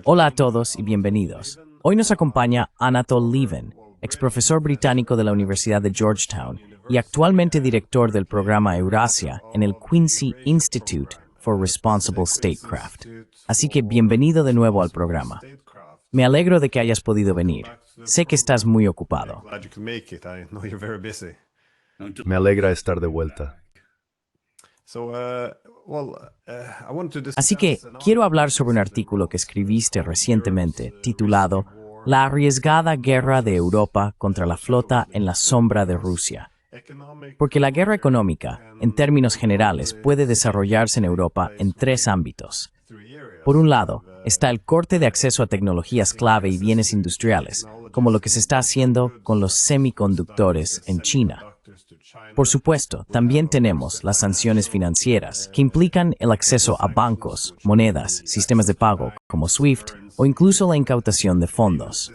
Hola a todos y bienvenidos. Hoy nos acompaña Anatol Lieven, exprofesor británico de la Universidad de Georgetown y actualmente director del programa Eurasia en el Quincy Institute for Responsible Statecraft. Así que bienvenido de nuevo al programa. Me alegro de que hayas podido venir. Sé que estás muy ocupado. Me alegra estar de vuelta. Así que quiero hablar sobre un artículo que escribiste recientemente titulado La arriesgada guerra de Europa contra la flota en la sombra de Rusia. Porque la guerra económica, en términos generales, puede desarrollarse en Europa en tres ámbitos. Por un lado, está el corte de acceso a tecnologías clave y bienes industriales, como lo que se está haciendo con los semiconductores en China. Por supuesto, también tenemos las sanciones financieras, que implican el acceso a bancos, monedas, sistemas de pago como SWIFT o incluso la incautación de fondos.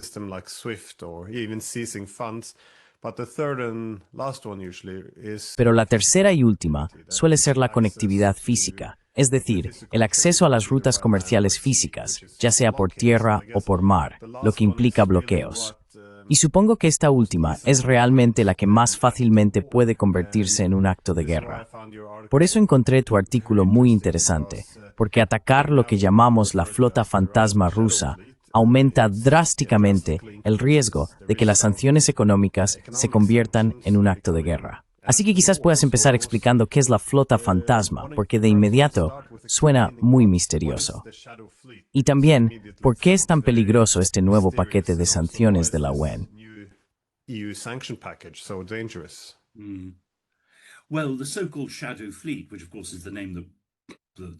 Pero la tercera y última suele ser la conectividad física, es decir, el acceso a las rutas comerciales físicas, ya sea por tierra o por mar, lo que implica bloqueos. Y supongo que esta última es realmente la que más fácilmente puede convertirse en un acto de guerra. Por eso encontré tu artículo muy interesante, porque atacar lo que llamamos la flota fantasma rusa aumenta drásticamente el riesgo de que las sanciones económicas se conviertan en un acto de guerra. Así que quizás puedas empezar explicando qué es la flota fantasma, porque de inmediato suena muy misterioso. Y también, ¿por qué es tan peligroso este nuevo paquete de sanciones de la UE?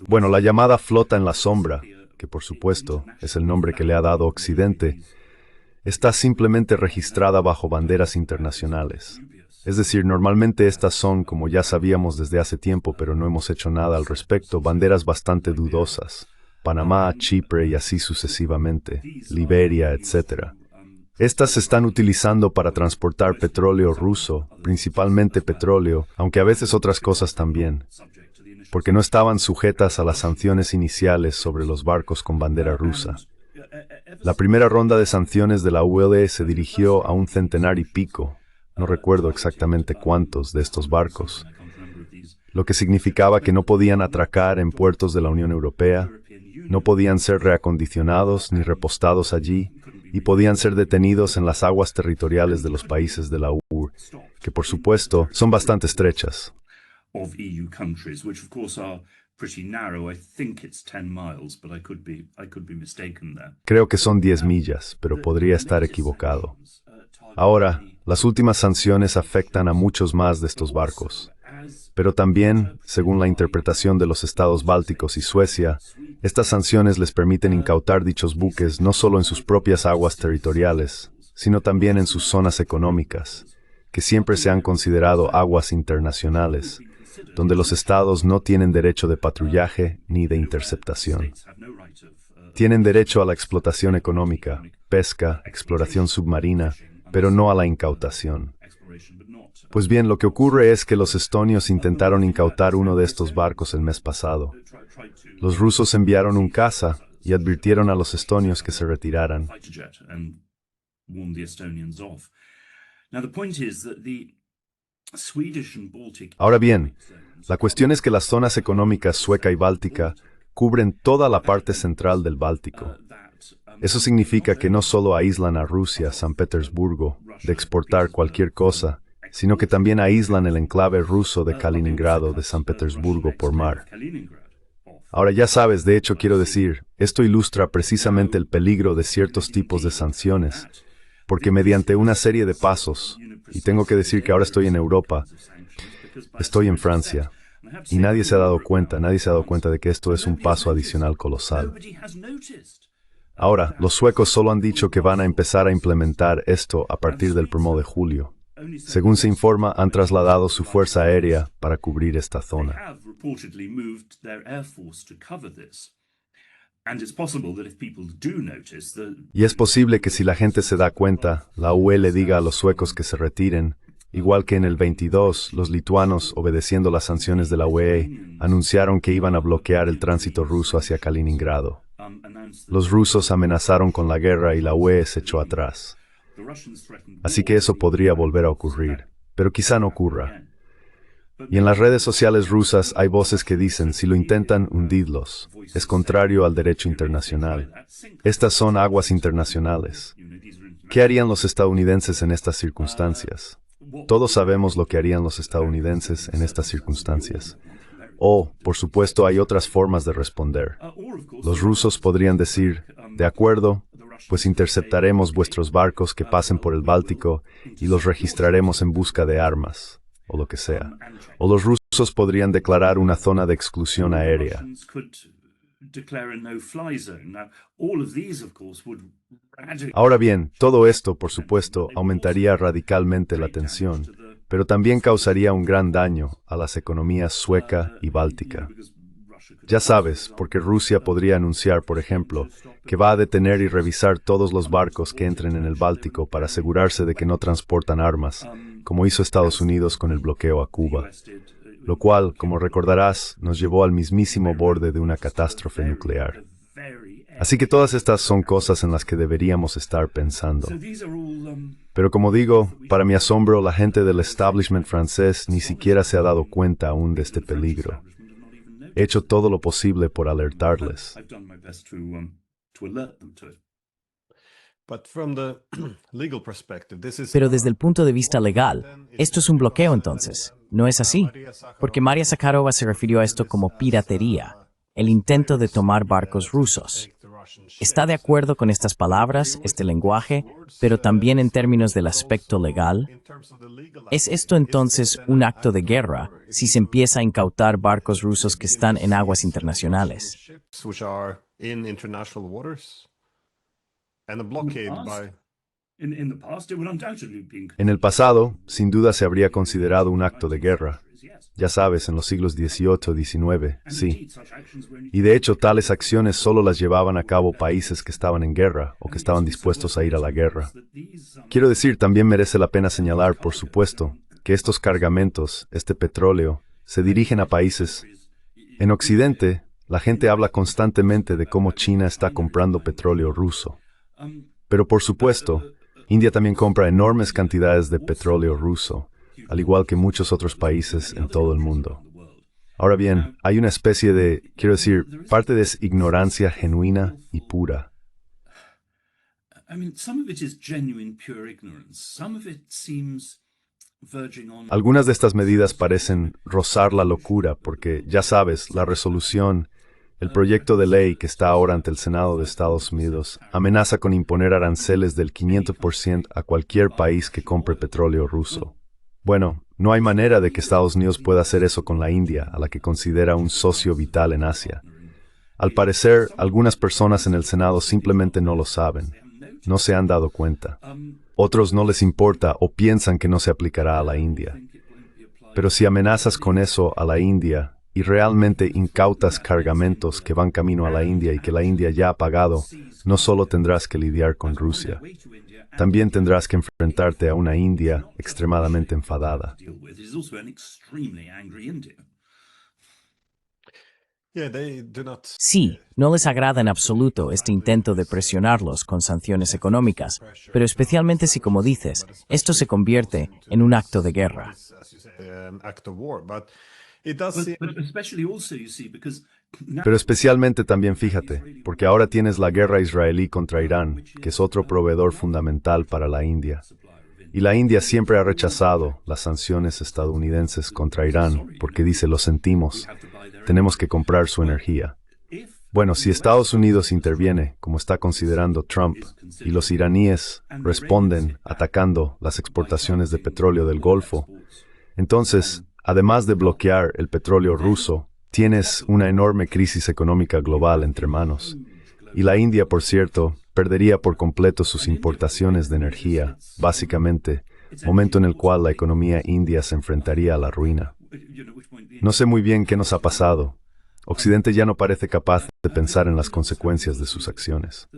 Bueno, la llamada flota en la sombra, que por supuesto es el nombre que le ha dado Occidente, está simplemente registrada bajo banderas internacionales. Es decir, normalmente estas son, como ya sabíamos desde hace tiempo, pero no hemos hecho nada al respecto, banderas bastante dudosas. Panamá, Chipre y así sucesivamente, Liberia, etc. Estas se están utilizando para transportar petróleo ruso, principalmente petróleo, aunque a veces otras cosas también, porque no estaban sujetas a las sanciones iniciales sobre los barcos con bandera rusa. La primera ronda de sanciones de la UE se dirigió a un centenar y pico, no recuerdo exactamente cuántos de estos barcos, lo que significaba que no podían atracar en puertos de la Unión Europea, no podían ser reacondicionados ni repostados allí, y podían ser detenidos en las aguas territoriales de los países de la UE, que por supuesto son bastante estrechas. Creo que son 10 millas, pero podría estar equivocado. Ahora, las últimas sanciones afectan a muchos más de estos barcos. Pero también, según la interpretación de los estados bálticos y Suecia, estas sanciones les permiten incautar dichos buques no solo en sus propias aguas territoriales, sino también en sus zonas económicas, que siempre se han considerado aguas internacionales, donde los estados no tienen derecho de patrullaje ni de interceptación. Tienen derecho a la explotación económica, pesca, exploración submarina, pero no a la incautación. Pues bien, lo que ocurre es que los estonios intentaron incautar uno de estos barcos el mes pasado. Los rusos enviaron un caza y advirtieron a los estonios que se retiraran. Ahora bien, la cuestión es que las zonas económicas sueca y báltica cubren toda la parte central del Báltico. Eso significa que no solo aíslan a Rusia, San Petersburgo, de exportar cualquier cosa, sino que también aíslan el enclave ruso de Kaliningrado de San Petersburgo por mar. Ahora ya sabes, de hecho quiero decir, esto ilustra precisamente el peligro de ciertos tipos de sanciones, porque mediante una serie de pasos, y tengo que decir que ahora estoy en Europa, estoy en Francia, y nadie se ha dado cuenta de que esto es un paso adicional colosal. Ahora, los suecos solo han dicho que van a empezar a implementar esto a partir del 1 de julio. Según se informa, han trasladado su fuerza aérea para cubrir esta zona. Y es posible que si la gente se da cuenta, la UE le diga a los suecos que se retiren Igual que en el 22, los lituanos, obedeciendo las sanciones de la UE, anunciaron que iban a bloquear el tránsito ruso hacia Kaliningrado. Los rusos amenazaron con la guerra y la UE se echó atrás. Así que eso podría volver a ocurrir, pero quizá no ocurra. Y en las redes sociales rusas hay voces que dicen, si lo intentan, hundidlos. Es contrario al derecho internacional. Estas son aguas internacionales. ¿Qué harían los estadounidenses en estas circunstancias? Todos sabemos lo que harían los estadounidenses en estas circunstancias. Por supuesto, hay otras formas de responder. Los rusos podrían decir, de acuerdo, pues interceptaremos vuestros barcos que pasen por el Báltico y los registraremos en busca de armas, o lo que sea. O los rusos podrían declarar una zona de exclusión aérea. Ahora bien, todo esto, por supuesto, aumentaría radicalmente la tensión, pero también causaría un gran daño a las economías sueca y báltica. Ya sabes, porque Rusia podría anunciar, por ejemplo, que va a detener y revisar todos los barcos que entren en el Báltico para asegurarse de que no transportan armas, como hizo Estados Unidos con el bloqueo a Cuba, lo cual, como recordarás, nos llevó al mismísimo borde de una catástrofe nuclear. Así que todas estas son cosas en las que deberíamos estar pensando. Pero como digo, para mi asombro, la gente del establishment francés ni siquiera se ha dado cuenta aún de este peligro. He hecho todo lo posible por alertarles. Pero desde el punto de vista legal, esto es un bloqueo entonces, ¿no es así? Porque Maria Zakharova se refirió a esto como piratería, el intento de tomar barcos rusos. ¿Está de acuerdo con estas palabras, este lenguaje, pero también en términos del aspecto legal? ¿Es esto entonces un acto de guerra si se empieza a incautar barcos rusos que están en aguas internacionales? En el pasado, sin duda se habría considerado un acto de guerra. Ya sabes, en los siglos XVIII y XIX, sí. Y de hecho, tales acciones solo las llevaban a cabo países que estaban en guerra o que estaban dispuestos a ir a la guerra. Quiero decir, también merece la pena señalar, por supuesto, que estos cargamentos, este petróleo, se dirigen a países. En Occidente, la gente habla constantemente de cómo China está comprando petróleo ruso. Pero por supuesto, India también compra enormes cantidades de petróleo ruso, al igual que muchos otros países en todo el mundo. Ahora bien, hay una especie de, quiero decir, parte de ignorancia genuina y pura. Algunas de estas medidas parecen rozar la locura porque, ya sabes, la resolución, el proyecto de ley que está ahora ante el Senado de Estados Unidos, amenaza con imponer aranceles del 500% a cualquier país que compre petróleo ruso. Bueno, no hay manera de que Estados Unidos pueda hacer eso con la India, a la que considera un socio vital en Asia. Al parecer, algunas personas en el Senado simplemente no lo saben, no se han dado cuenta. Otros no les importa o piensan que no se aplicará a la India. Pero si amenazas con eso a la India y realmente incautas cargamentos que van camino a la India y que la India ya ha pagado, no solo tendrás que lidiar con Rusia, también tendrás que enfrentarte a una India extremadamente enfadada. Sí, no les agrada en absoluto este intento de presionarlos con sanciones económicas, pero especialmente si, como dices, esto se convierte en un acto de guerra. Pero especialmente también fíjate, porque ahora tienes la guerra israelí contra Irán, que es otro proveedor fundamental para la India. Y la India siempre ha rechazado las sanciones estadounidenses contra Irán, porque dice, lo sentimos, tenemos que comprar su energía. Bueno, si Estados Unidos interviene, como está considerando Trump, y los iraníes responden atacando las exportaciones de petróleo del Golfo, entonces, además de bloquear el petróleo ruso, tienes una enorme crisis económica global entre manos. Y la India, por cierto, perdería por completo sus importaciones de energía, básicamente, momento en el cual la economía india se enfrentaría a la ruina. No sé muy bien qué nos ha pasado. Occidente ya no parece capaz de pensar en las consecuencias de sus acciones.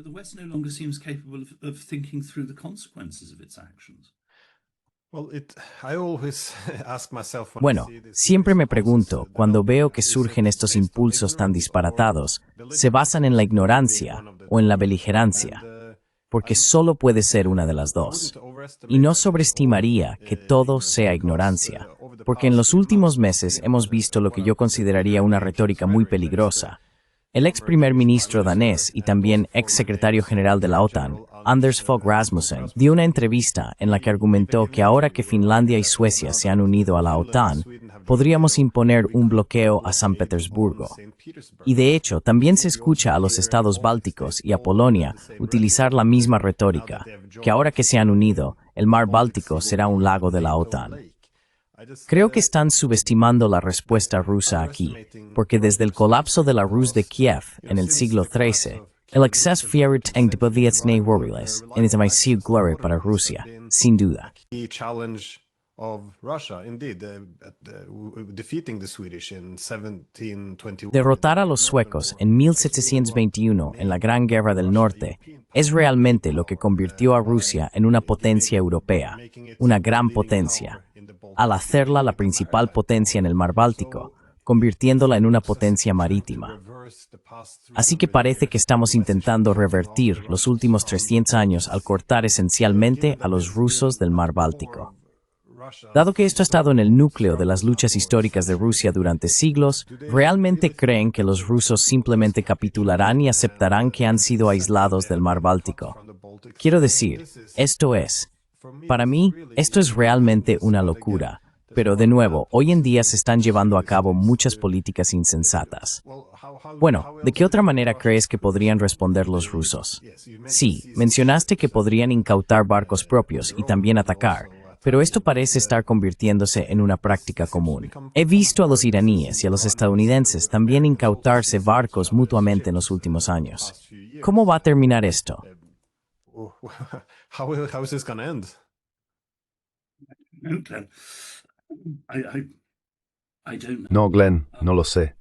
Bueno, siempre me pregunto, cuando veo que surgen estos impulsos tan disparatados, ¿se basan en la ignorancia o en la beligerancia? Porque solo puede ser una de las dos. Y no sobreestimaría que todo sea ignorancia, porque en los últimos meses hemos visto lo que yo consideraría una retórica muy peligrosa. El ex primer ministro danés y también ex secretario general de la OTAN, Anders Fogh Rasmussen, dio una entrevista en la que argumentó que ahora que Finlandia y Suecia se han unido a la OTAN, podríamos imponer un bloqueo a San Petersburgo. Y de hecho, también se escucha a los estados bálticos y a Polonia utilizar la misma retórica, que ahora que se han unido, el mar Báltico será un lago de la OTAN. Creo que están subestimando la respuesta rusa aquí, porque desde el colapso de la Rus de Kiev en el siglo XIII, el exceso fierit en depovietsne warriles en el demasiado gloria para Rusia, sin duda. Derrotar a los suecos en 1721 en la Gran Guerra del Norte es realmente lo que convirtió a Rusia en una potencia europea, una gran potencia, al hacerla la principal potencia en el mar Báltico, convirtiéndola en una potencia marítima. Así que parece que estamos intentando revertir los últimos 300 años al cortar esencialmente a los rusos del mar Báltico. Dado que esto ha estado en el núcleo de las luchas históricas de Rusia durante siglos, ¿realmente creen que los rusos simplemente capitularán y aceptarán que han sido aislados del mar Báltico? Quiero decir, para mí, esto es realmente una locura. Pero de nuevo, hoy en día se están llevando a cabo muchas políticas insensatas. Bueno, ¿de qué otra manera crees que podrían responder los rusos? Sí, mencionaste que podrían incautar barcos propios y también atacar, pero esto parece estar convirtiéndose en una práctica común. He visto a los iraníes y a los estadounidenses también incautarse barcos mutuamente en los últimos años. ¿Cómo va a terminar esto? No, Glenn, no lo sé.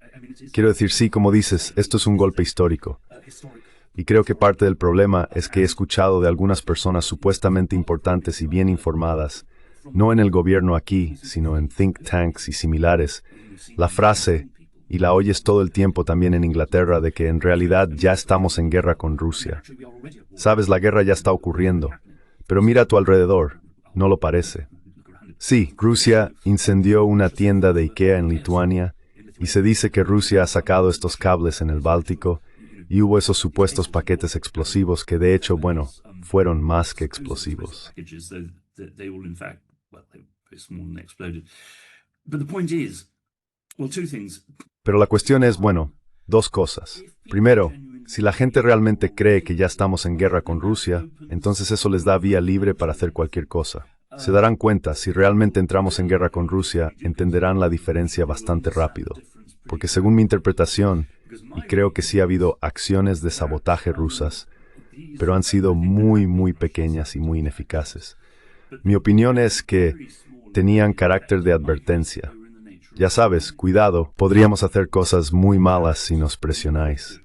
Quiero decir, sí, como dices, esto es un golpe histórico. Y creo que parte del problema es que he escuchado de algunas personas supuestamente importantes y bien informadas, no en el gobierno aquí, sino en think tanks y similares, la frase, y la oyes todo el tiempo también en Inglaterra, de que en realidad ya estamos en guerra con Rusia. Sabes, la guerra ya está ocurriendo, pero mira a tu alrededor, ¿no lo parece? Sí, Rusia incendió una tienda de IKEA en Lituania, y se dice que Rusia ha sacado estos cables en el Báltico, y hubo esos supuestos paquetes explosivos que de hecho, bueno, fueron más que explosivos. Pero la cuestión es, bueno, dos cosas. Primero, si la gente realmente cree que ya estamos en guerra con Rusia, entonces eso les da vía libre para hacer cualquier cosa. Se darán cuenta, si realmente entramos en guerra con Rusia, entenderán la diferencia bastante rápido. Porque según mi interpretación, y creo que sí ha habido acciones de sabotaje rusas, pero han sido muy, muy pequeñas y muy ineficaces. Mi opinión es que tenían carácter de advertencia. Ya sabes, cuidado, podríamos hacer cosas muy malas si nos presionáis.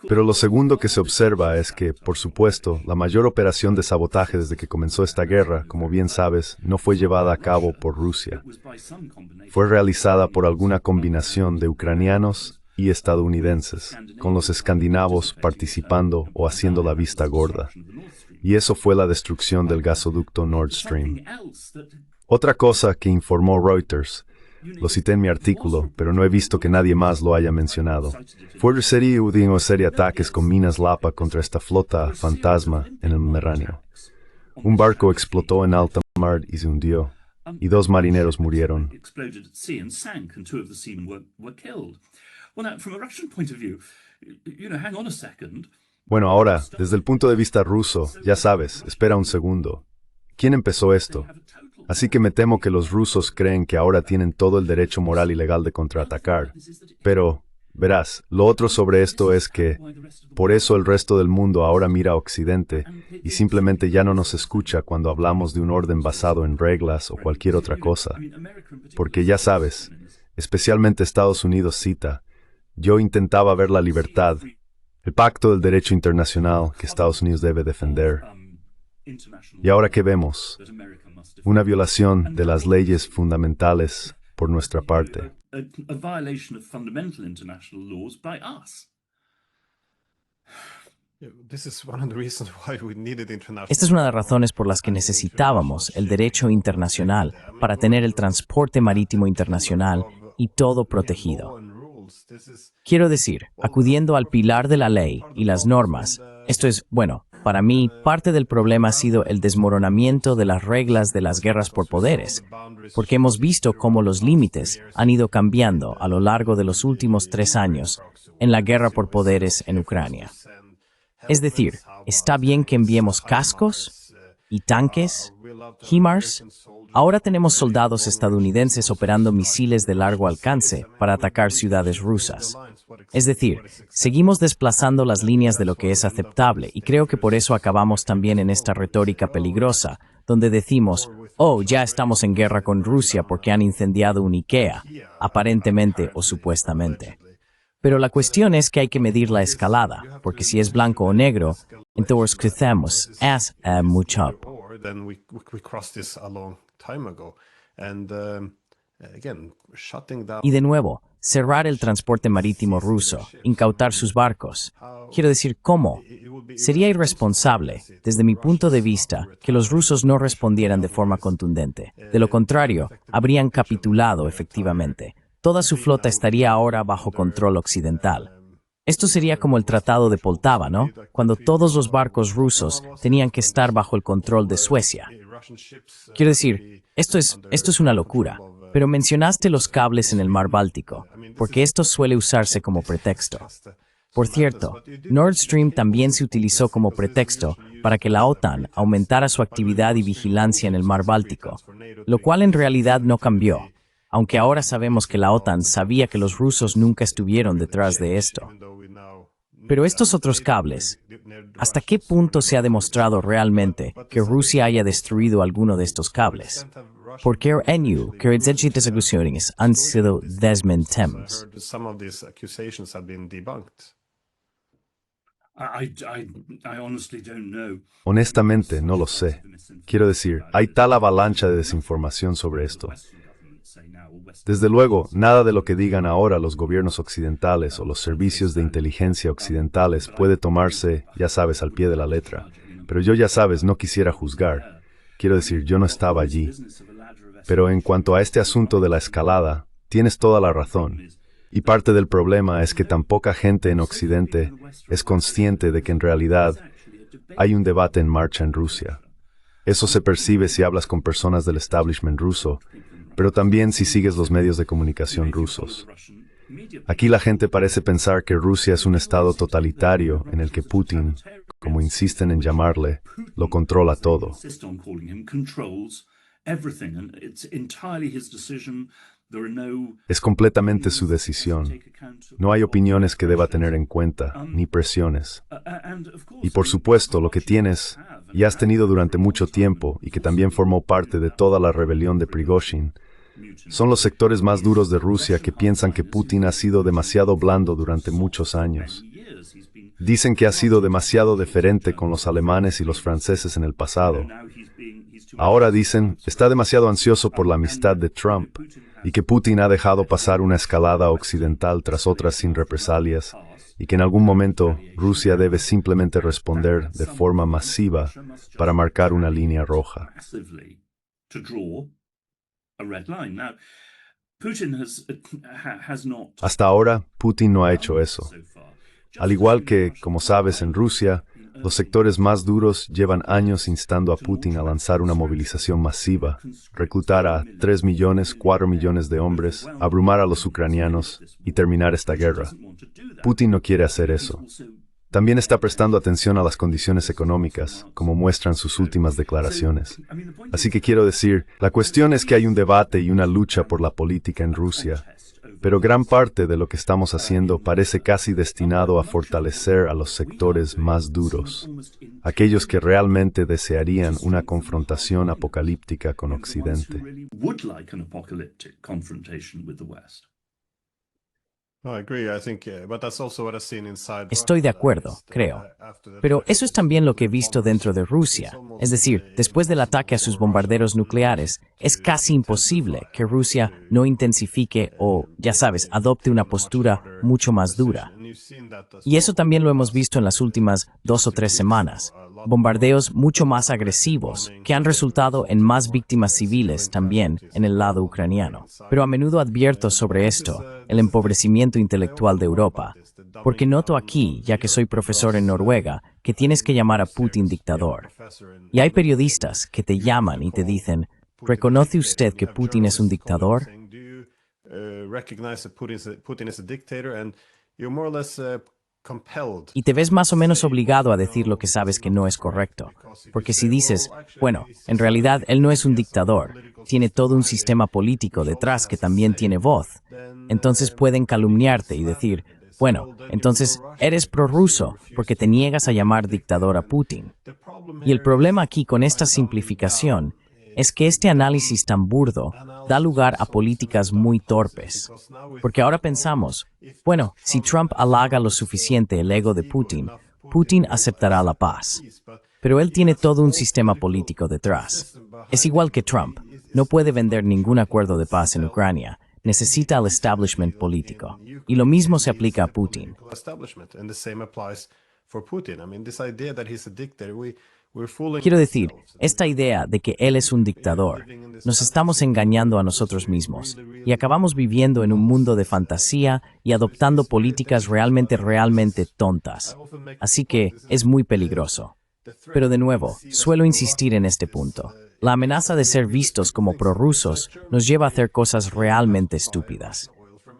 Pero lo segundo que se observa es que, por supuesto, la mayor operación de sabotaje desde que comenzó esta guerra, como bien sabes, no fue llevada a cabo por Rusia. Fue realizada por alguna combinación de ucranianos y estadounidenses, con los escandinavos participando o haciendo la vista gorda. Y eso fue la destrucción del gasoducto Nord Stream. Otra cosa que informó Reuters, lo cité en mi artículo, pero no he visto que nadie más lo haya mencionado, fue una serie de ataques con minas Lapa contra esta flota fantasma en el Mediterráneo. Un barco explotó en alta mar y se hundió, y 2 marineros murieron. Bueno, ahora, desde el punto de vista ruso, ya sabes, espera un segundo. ¿Quién empezó esto? Así que me temo que los rusos creen que ahora tienen todo el derecho moral y legal de contraatacar. Pero, verás, lo otro sobre esto es que, por eso el resto del mundo ahora mira a Occidente y simplemente ya no nos escucha cuando hablamos de un orden basado en reglas o cualquier otra cosa. Porque ya sabes, especialmente Estados Unidos cita, yo intentaba ver la libertad, El pacto del derecho internacional que Estados Unidos debe defender. ¿Y ahora qué vemos? Una violación de las leyes fundamentales por nuestra parte. Esta es una de las razones por las que necesitábamos el derecho internacional para tener el transporte marítimo internacional y todo protegido. Quiero decir, acudiendo al pilar de la ley y las normas, esto es, bueno, para mí, parte del problema ha sido el desmoronamiento de las reglas de las guerras por poderes, porque hemos visto cómo los límites han ido cambiando a lo largo de los últimos 3 años en la guerra por poderes en Ucrania. Es decir, ¿está bien que enviemos cascos y tanques, HIMARS? Ahora tenemos soldados estadounidenses operando misiles de largo alcance para atacar ciudades rusas. Es decir, seguimos desplazando las líneas de lo que es aceptable y creo que por eso acabamos también en esta retórica peligrosa, donde decimos, oh, ya estamos en guerra con Rusia porque han incendiado un IKEA, aparentemente o supuestamente. Pero la cuestión es que hay que medir la escalada, porque si es blanco o negro, entonces crecemos mucho. Y de nuevo, cerrar el transporte marítimo ruso, incautar sus barcos. Quiero decir, ¿cómo? Sería irresponsable, desde mi punto de vista, que los rusos no respondieran de forma contundente. De lo contrario, habrían capitulado efectivamente. Toda su flota estaría ahora bajo control occidental. Esto sería como el Tratado de Poltava, ¿no? Cuando todos los barcos rusos tenían que estar bajo el control de Suecia. Quiero decir, esto es una locura, pero mencionaste los cables en el mar Báltico, porque esto suele usarse como pretexto. Por cierto, Nord Stream también se utilizó como pretexto para que la OTAN aumentara su actividad y vigilancia en el mar Báltico, lo cual en realidad no cambió. Aunque ahora sabemos que la OTAN sabía que los rusos nunca estuvieron detrás de esto. Pero estos otros cables, ¿hasta qué punto se ha demostrado realmente que Rusia haya destruido alguno de estos cables? Porque que estas acusaciones han sido desmentidas. Honestamente, no lo sé. Quiero decir, hay tal avalancha de desinformación sobre esto. Desde luego, nada de lo que digan ahora los gobiernos occidentales o los servicios de inteligencia occidentales puede tomarse, ya sabes, al pie de la letra. Pero yo, ya sabes, no quisiera juzgar. Quiero decir, yo no estaba allí. Pero en cuanto a este asunto de la escalada, tienes toda la razón. Y parte del problema es que tan poca gente en Occidente es consciente de que en realidad hay un debate en marcha en Rusia. Eso se percibe si hablas con personas del establishment ruso, pero también si sigues los medios de comunicación rusos. Aquí la gente parece pensar que Rusia es un estado totalitario en el que Putin, como insisten en llamarle, lo controla todo. Es completamente su decisión. No hay opiniones que deba tener en cuenta, ni presiones. Y por supuesto, lo que tienes, y has tenido durante mucho tiempo, y que también formó parte de toda la rebelión de Prigozhin, son los sectores más duros de Rusia que piensan que Putin ha sido demasiado blando durante muchos años. Dicen que ha sido demasiado deferente con los alemanes y los franceses en el pasado. Ahora dicen, está demasiado ansioso por la amistad de Trump, y que Putin ha dejado pasar una escalada occidental tras otras sin represalias, y que en algún momento Rusia debe simplemente responder de forma masiva para marcar una línea roja. Hasta ahora, Putin no ha hecho eso. Al igual que, como sabes, en Rusia, los sectores más duros llevan años instando a Putin a lanzar una movilización masiva, reclutar a 3 millones, 4 millones de hombres, abrumar a los ucranianos y terminar esta guerra. Putin no quiere hacer eso. También está prestando atención a las condiciones económicas, como muestran sus últimas declaraciones. Así que quiero decir, la cuestión es que hay un debate y una lucha por la política en Rusia, pero gran parte de lo que estamos haciendo parece casi destinado a fortalecer a los sectores más duros, aquellos que realmente desearían una confrontación apocalíptica con Occidente. Estoy de acuerdo, creo. Pero eso es también lo que he visto dentro de Rusia. Es decir, después del ataque a sus bombarderos nucleares, es casi imposible que Rusia no intensifique o, ya sabes, adopte una postura mucho más dura. Y eso también lo hemos visto en las últimas 2 o 3 semanas. Bombardeos mucho más agresivos, que han resultado en más víctimas civiles también en el lado ucraniano. Pero a menudo advierto sobre esto, el empobrecimiento intelectual de Europa, porque noto aquí, ya que soy profesor en Noruega, que tienes que llamar a Putin dictador. Y hay periodistas que te llaman y te dicen, ¿reconoce usted que Putin es un dictador? Y te ves más o menos obligado a decir lo que sabes que no es correcto. Porque si dices, bueno, en realidad él no es un dictador, tiene todo un sistema político detrás que también tiene voz, entonces pueden calumniarte y decir, bueno, entonces eres prorruso porque te niegas a llamar dictador a Putin. Y el problema aquí con esta simplificación es que este análisis tan burdo da lugar a políticas muy torpes. Porque ahora pensamos, bueno, si Trump halaga lo suficiente el ego de Putin, Putin aceptará la paz. Pero él tiene todo un sistema político detrás. Es igual que Trump, no puede vender ningún acuerdo de paz en Ucrania, necesita al establishment político. Y lo mismo se aplica a Putin. Quiero decir, esta idea de que él es un dictador, nos estamos engañando a nosotros mismos y acabamos viviendo en un mundo de fantasía y adoptando políticas realmente tontas. Así que es muy peligroso. Pero de nuevo, suelo insistir en este punto. La amenaza de ser vistos como prorrusos nos lleva a hacer cosas realmente estúpidas.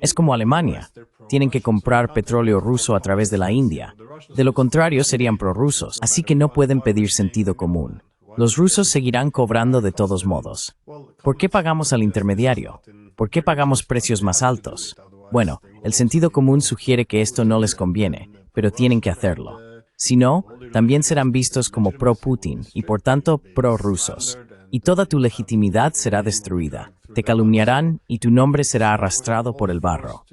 Es como Alemania. Tienen que comprar petróleo ruso a través de la India. De lo contrario, serían prorrusos, así que no pueden pedir sentido común. Los rusos seguirán cobrando de todos modos. ¿Por qué pagamos al intermediario? ¿Por qué pagamos precios más altos? Bueno, el sentido común sugiere que esto no les conviene, pero tienen que hacerlo. Si no, también serán vistos como pro-Putin y por tanto pro-rusos. Y toda tu legitimidad será destruida. Te calumniarán y tu nombre será arrastrado por el barro.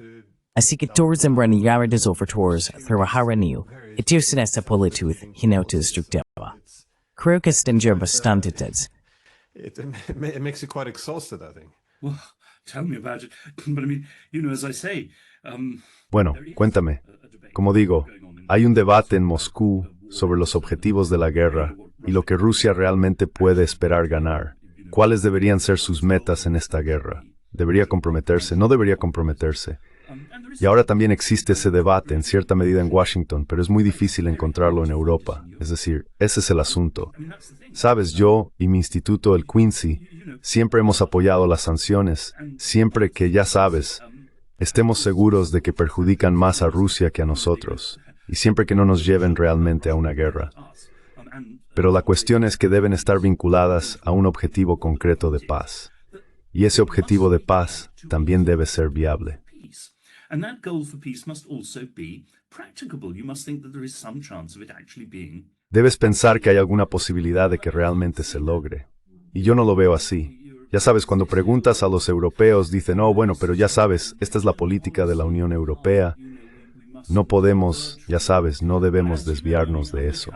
Así que tours en branigares overtours trabajarán y tirsen esta politud hinautodestructiva. Creo que estén ya bastante teds. It makes you quite exhausted, I think. Well, tell me about it. But I mean, you know, as I say, Bueno, cuéntame. Como digo, hay un debate en Moscú sobre los objetivos de la guerra y lo que Rusia realmente puede esperar ganar. ¿Cuáles deberían ser sus metas en esta guerra? ¿Debería comprometerse? ¿No debería comprometerse? Y ahora también existe ese debate en cierta medida en Washington, pero es muy difícil encontrarlo en Europa. Es decir, ese es el asunto. Sabes, yo y mi instituto, el Quincy, siempre hemos apoyado las sanciones, siempre que, ya sabes, estemos seguros de que perjudican más a Rusia que a nosotros, y siempre que no nos lleven realmente a una guerra. Pero la cuestión es que deben estar vinculadas a un objetivo concreto de paz. Y ese objetivo de paz también debe ser viable. and that goal for peace must also be practicable. You must think that there is some chance of it actually being. Debes pensar que hay alguna posibilidad de que realmente se logre. Y yo no lo veo así. Ya sabes, cuando preguntas a los europeos, dicen, oh, bueno, pero ya sabes, esta es la política de la Unión Europea. No podemos, ya sabes, no debemos desviarnos de eso.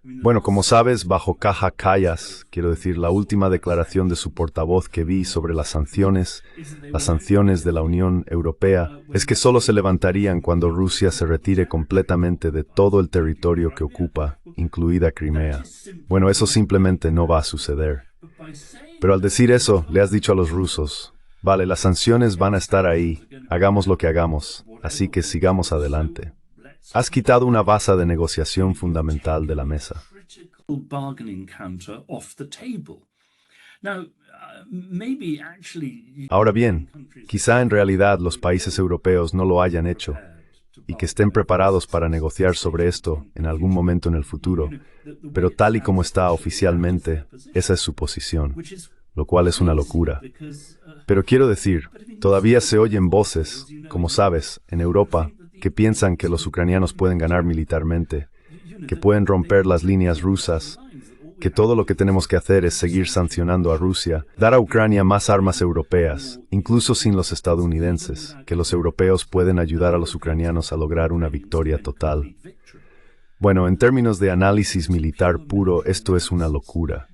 Bueno, como sabes, bajo Kaja Kallas, quiero decir, la última declaración de su portavoz que vi sobre las sanciones de la Unión Europea, es que solo se levantarían cuando Rusia se retire completamente de todo el territorio que ocupa, incluida Crimea. Bueno, eso simplemente no va a suceder. Pero al decir eso, le has dicho a los rusos, vale, las sanciones van a estar ahí, hagamos lo que hagamos, así que sigamos adelante. Has quitado una base de negociación fundamental de la mesa. Ahora bien, quizá en realidad los países europeos no lo hayan hecho y que estén preparados para negociar sobre esto en algún momento en el futuro, pero tal y como está oficialmente, esa es su posición, lo cual es una locura. Pero quiero decir, todavía se oyen voces, como sabes, en Europa, que piensan que los ucranianos pueden ganar militarmente, que pueden romper las líneas rusas, que todo lo que tenemos que hacer es seguir sancionando a Rusia, dar a Ucrania más armas europeas, incluso sin los estadounidenses, que los europeos pueden ayudar a los ucranianos a lograr una victoria total. Bueno, en términos de análisis militar puro, esto es una locura.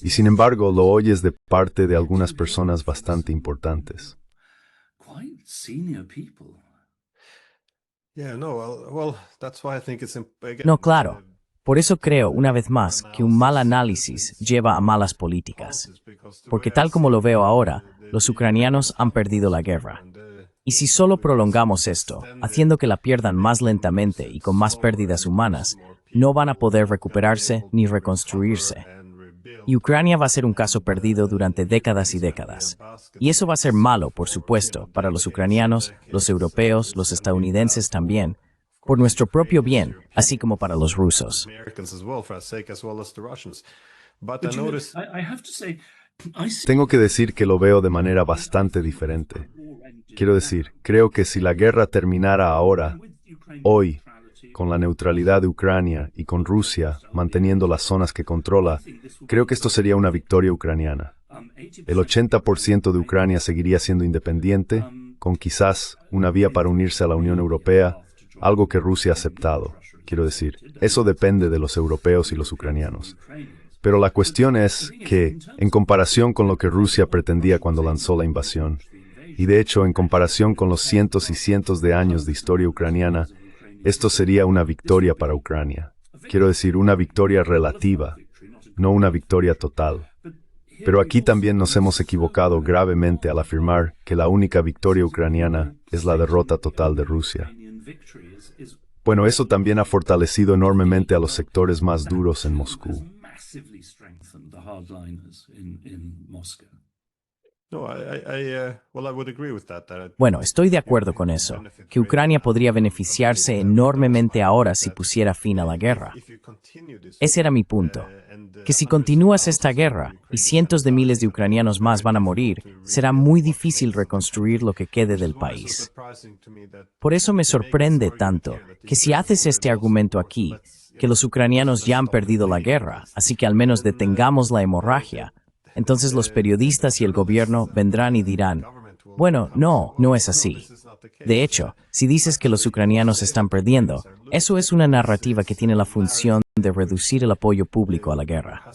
Y sin embargo, lo oyes de parte de algunas personas bastante importantes. No, claro. Por eso creo, una vez más, que un mal análisis lleva a malas políticas. Porque tal como lo veo ahora, los ucranianos han perdido la guerra. Y si solo prolongamos esto, haciendo que la pierdan más lentamente y con más pérdidas humanas, no van a poder recuperarse ni reconstruirse. Y Ucrania va a ser un caso perdido durante décadas y décadas. Y eso va a ser malo, por supuesto, para los ucranianos, los europeos, los estadounidenses también, por nuestro propio bien, así como para los rusos. Tengo que decir que lo veo de manera bastante diferente. Quiero decir, creo que si la guerra terminara ahora, hoy, con la neutralidad de Ucrania y con Rusia manteniendo las zonas que controla, creo que esto sería una victoria ucraniana. El 80% de Ucrania seguiría siendo independiente, con quizás una vía para unirse a la Unión Europea, algo que Rusia ha aceptado. Quiero decir, eso depende de los europeos y los ucranianos. Pero la cuestión es que, en comparación con lo que Rusia pretendía cuando lanzó la invasión, y de hecho en comparación con los cientos y cientos de años de historia ucraniana, esto sería una victoria para Ucrania. Quiero decir, una victoria relativa, no una victoria total. Pero aquí también nos hemos equivocado gravemente al afirmar que la única victoria ucraniana es la derrota total de Rusia. Bueno, eso también ha fortalecido enormemente a los sectores más duros en Moscú. Bueno, estoy de acuerdo con eso, que Ucrania podría beneficiarse enormemente ahora si pusiera fin a la guerra. Ese era mi punto, que si continúas esta guerra y cientos de miles de ucranianos más van a morir, será muy difícil reconstruir lo que quede del país. Por eso me sorprende tanto que si haces este argumento aquí, que los ucranianos ya han perdido la guerra, así que al menos detengamos la hemorragia, entonces los periodistas y el gobierno vendrán y dirán, bueno, no es así. De hecho, si dices que los ucranianos están perdiendo, eso es una narrativa que tiene la función de reducir el apoyo público a la guerra.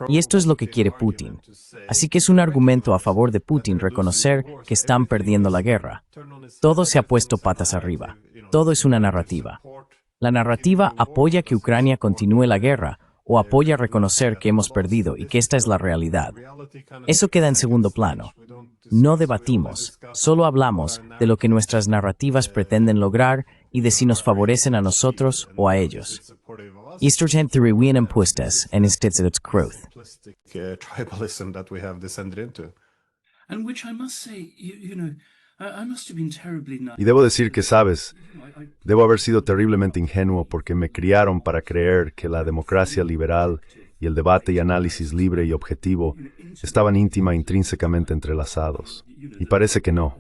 Y esto es lo que quiere Putin. Así que es un argumento a favor de Putin reconocer que están perdiendo la guerra. Todo se ha puesto patas arriba. Todo es una narrativa. La narrativa apoya que Ucrania continúe la guerra o apoya reconocer que hemos perdido y que esta es la realidad. Eso queda en segundo plano. No debatimos, solo hablamos de lo que nuestras narrativas pretenden lograr y de si nos favorecen a nosotros o a ellos. Esterchen Thuriwian Puestas en Institut's Growth. Y debo decir que, sabes, debo haber sido terriblemente ingenuo porque me criaron para creer que la democracia liberal y el debate y análisis libre y objetivo estaban intrínsecamente entrelazados. Y parece que no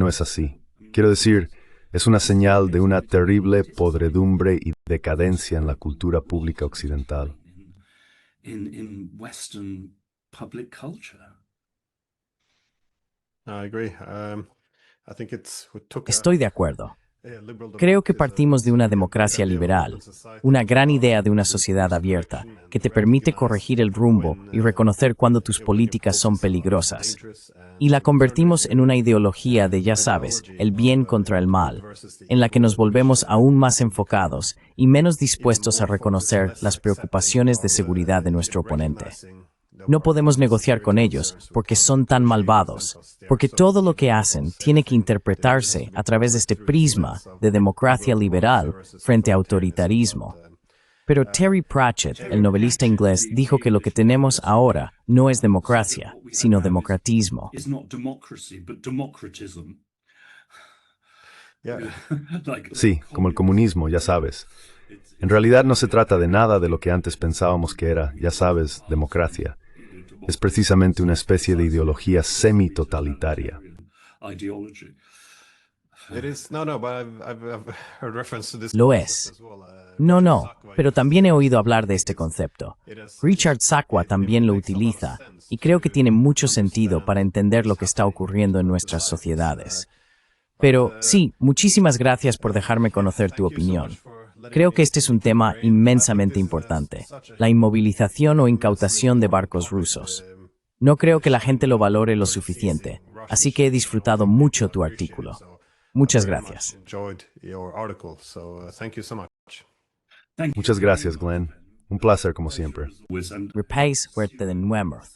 es así. Quiero decir, es una señal de una terrible podredumbre y decadencia en la cultura pública occidental. Estoy de acuerdo. Creo que partimos de una democracia liberal, una gran idea de una sociedad abierta, que te permite corregir el rumbo y reconocer cuando tus políticas son peligrosas. Y la convertimos en una ideología de, ya sabes, el bien contra el mal, en la que nos volvemos aún más enfocados y menos dispuestos a reconocer las preocupaciones de seguridad de nuestro oponente. No podemos negociar con ellos porque son tan malvados, porque todo lo que hacen tiene que interpretarse a través de este prisma de democracia liberal frente a autoritarismo. Pero Terry Pratchett, el novelista inglés, dijo que lo que tenemos ahora no es democracia, sino democratismo. Sí, como el comunismo, ya sabes. En realidad no se trata de nada de lo que antes pensábamos que era, ya sabes, democracia. Es precisamente una especie de ideología semi-totalitaria. It is. No, but I've heard reference to this Lo concept es. as well. No, pero también he oído hablar de este concepto. Richard Sakwa también lo utiliza y creo que tiene mucho sentido para entender lo que está ocurriendo en nuestras sociedades. Pero sí, muchísimas gracias por dejarme conocer tu opinión. Creo que este es un tema inmensamente importante, la inmovilización o incautación de barcos rusos. No creo que la gente lo valore lo suficiente, así que he disfrutado mucho tu artículo. Muchas gracias. Muchas gracias, Glenn. Un placer como siempre. Repais suerte de Nuemoth.